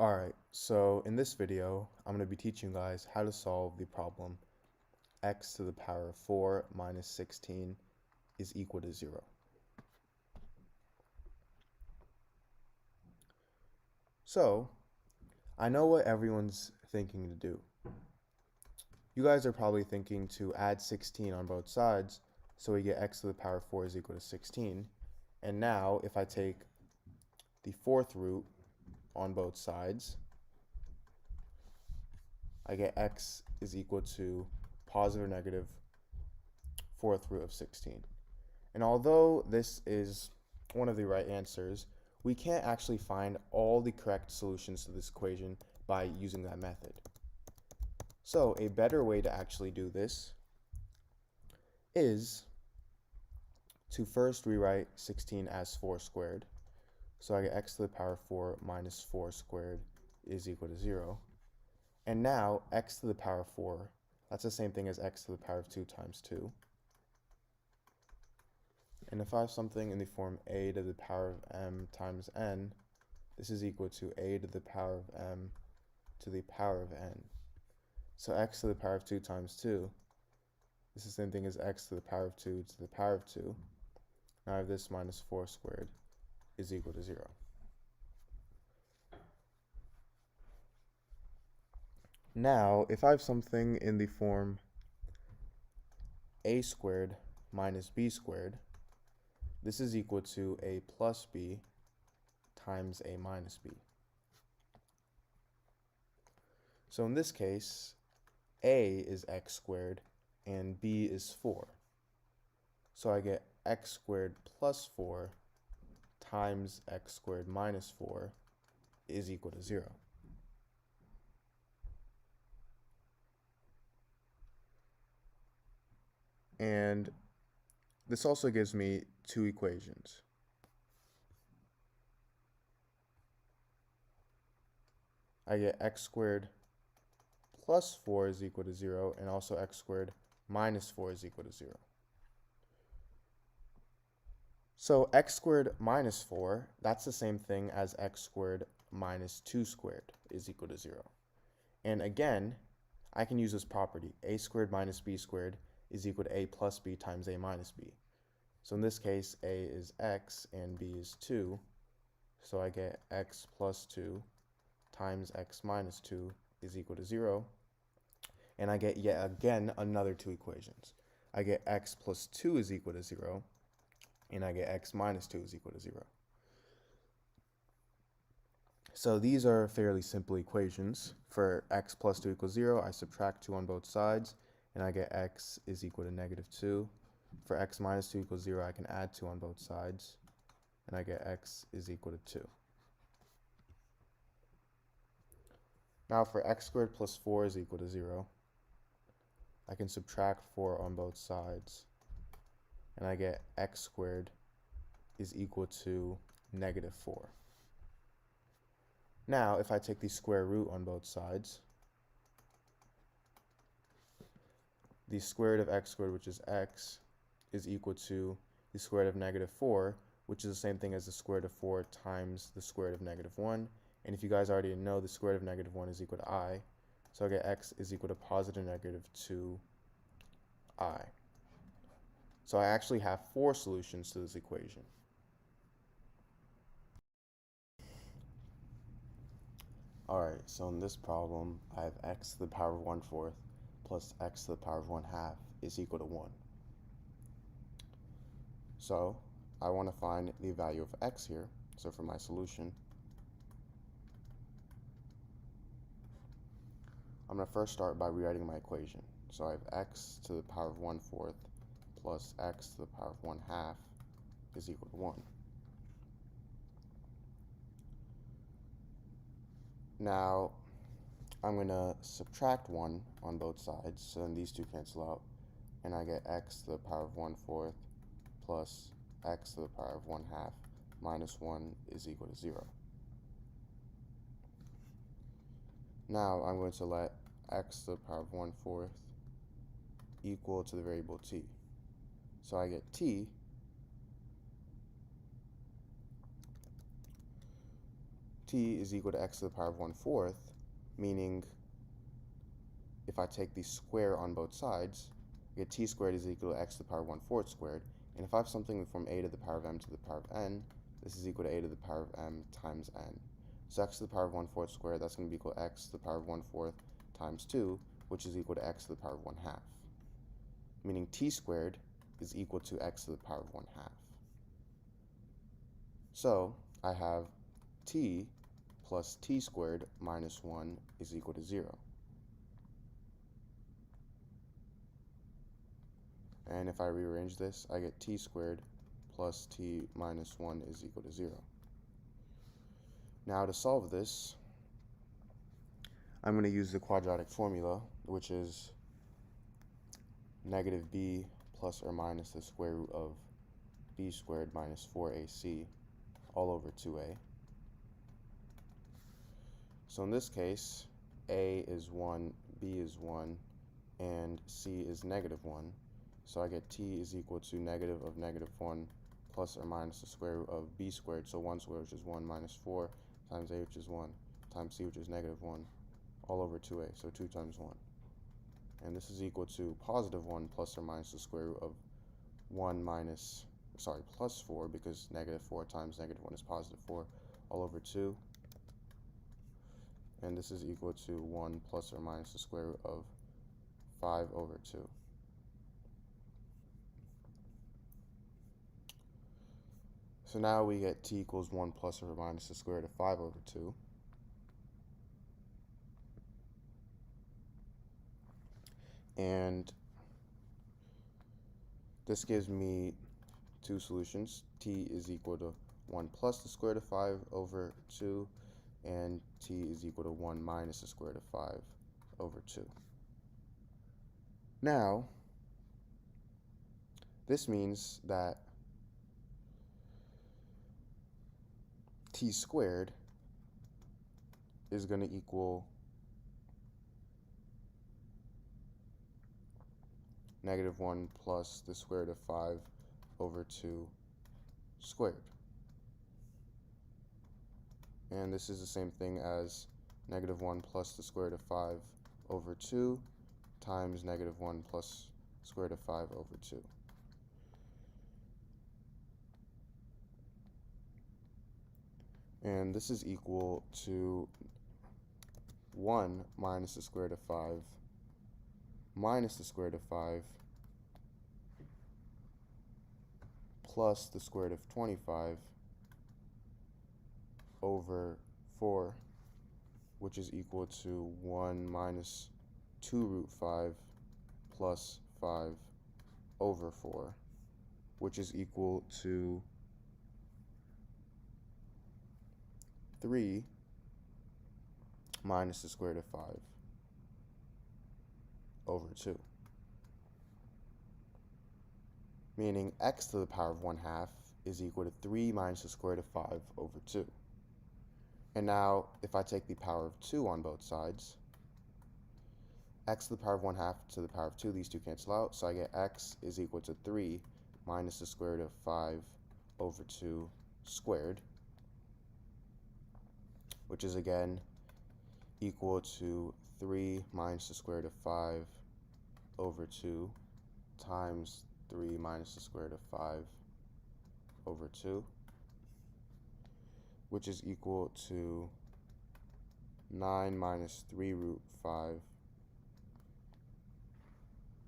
Alright, so in this video, I'm going to be teaching you guys how to solve the problem x to the power of 4 minus 16 is equal to 0. So, I know what everyone's thinking to do. You guys are probably thinking to add 16 on both sides, so we get x to the power of 4 is equal to 16. And now, if I take the fourth root on both sides, I get x is equal to positive or negative fourth root of 16. And although this is one of the right answers, we can't actually find all the correct solutions to this equation by using that method. So a better way to actually do this is to first rewrite 16 as 4 squared. So I get x to the power of 4 minus 4 squared is equal to 0. And now x to the power of 4, that's the same thing as x to the power of 2 times 2. And if I have something in the form a to the power of m times n, this is equal to a to the power of m to the power of n. So x to the power of 2 times 2, this is the same thing as x to the power of 2 to the power of 2. Now I have this minus 4 squared is equal to 0. Now, if I have something in the form a squared minus b squared, this is equal to a plus b times a minus b. So in this case, a is x squared and b is 4. So I get x squared plus 4 times x squared minus 4 is equal to 0. And this also gives me two equations. I get x squared plus 4 is equal to 0, and also x squared minus 4 is equal to 0. So x squared minus 4, that's the same thing as x squared minus 2 squared is equal to 0. And again, I can use this property. A squared minus b squared is equal to a plus b times a minus b. So in this case, a is x and b is 2. So I get x plus 2 times x minus 2 is equal to 0. And I get yet again another two equations. I get x plus 2 is equal to 0, and I get x minus 2 is equal to 0. So these are fairly simple equations. For x plus 2 equals 0, I subtract 2 on both sides, and I get x is equal to negative 2. For x minus 2 equals 0, I can add 2 on both sides, and I get x is equal to 2. Now for x squared plus 4 is equal to 0, I can subtract 4 on both sides, and I get x squared is equal to negative 4. Now, if I take the square root on both sides, the square root of x squared, which is x, is equal to the square root of negative 4, which is the same thing as the square root of 4 times the square root of negative 1. And if you guys already know, the square root of negative 1 is equal to I. So I get x is equal to positive negative 2i. So I actually have 4 solutions to this equation. Alright, so in this problem, I have x to the power of 1/4 plus x to the power of 1/2 is equal to 1. So I want to find the value of x here. So for my solution, I'm going to first start by rewriting my equation. So I have x to the power of 1/4 plus x to the power of 1/2 is equal to 1. Now, I'm going to subtract 1 on both sides, so then these two cancel out, and I get x to the power of 1/4 plus x to the power of 1/2 minus 1 is equal to 0. Now, I'm going to let x to the power of 1/4 equal to the variable t. So I get t t is equal to x to the power of 1/4, meaning if I take the square on both sides, I get t squared is equal to x to the power of 1/4 squared. And if I have something from a to the power of m to the power of n, this is equal to a to the power of m times n. So x to the power of 1/4 squared, that's going to be equal to x to the power of 1/4 times 2, which is equal to x to the power of 1/2. Meaning t squared is equal to x to the power of 1/2. So I have t plus t squared minus 1 is equal to 0. And if I rearrange this, I get t squared plus t minus 1 is equal to 0. Now to solve this, I'm going to use the quadratic formula, which is negative b plus or minus the square root of b squared minus 4ac all over 2a. So in this case, a is 1, b is 1, and c is negative 1. So I get t is equal to negative of negative 1 plus or minus the square root of b squared, so 1 squared, which is 1, minus 4 times a, which is 1, times c, which is negative 1, all over 2a, so 2 times 1. And this is equal to positive 1 plus or minus the square root of 1 minus, plus 4, because negative 4 times negative 1 is positive 4, all over 2. And this is equal to 1 plus or minus the square root of 5 over 2. So now we get t equals 1 plus or minus the square root of 5 over 2. And this gives me two solutions. T is equal to 1 plus the square root of 5 over 2, and t is equal to 1 minus the square root of 5 over 2. Now, this means that t squared is going to equal negative 1 plus the square root of 5 over 2 squared. And this is the same thing as negative 1 plus the square root of 5 over 2 times negative 1 plus square root of 5 over 2. And this is equal to 1 minus the square root of 5 minus the square root of 5 plus the square root of 25 over 4, which is equal to 1 minus 2 root 5 plus 5 over 4, which is equal to 3 minus the square root of 5 over 2. Meaning x to the power of 1/2 is equal to 3 minus the square root of 5 over 2. And now, if I take the power of 2 on both sides, x to the power of 1/2 to the power of 2, these two cancel out, so I get x is equal to 3 minus the square root of 5 over 2 squared, which is again equal to 3 minus the square root of 5 over 2 times 3 minus the square root of 5 over 2, which is equal to 9 minus 3 root 5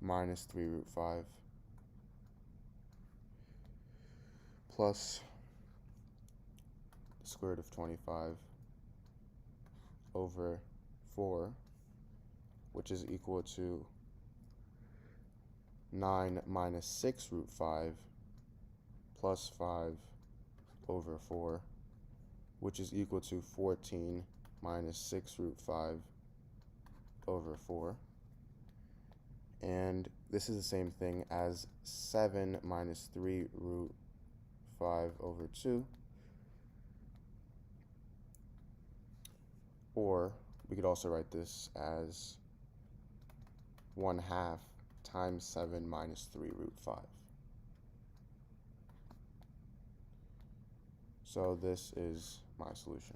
minus 3 root 5 plus the square root of 25 over 4, which is equal to 9 minus 6 root 5 plus 5 over 4, which is equal to 14 minus 6 root 5 over 4. And this is the same thing as 7 minus 3 root 5 over 2. Or we could also write this as 1/2 times 7 minus 3 root 5. So this is my solution.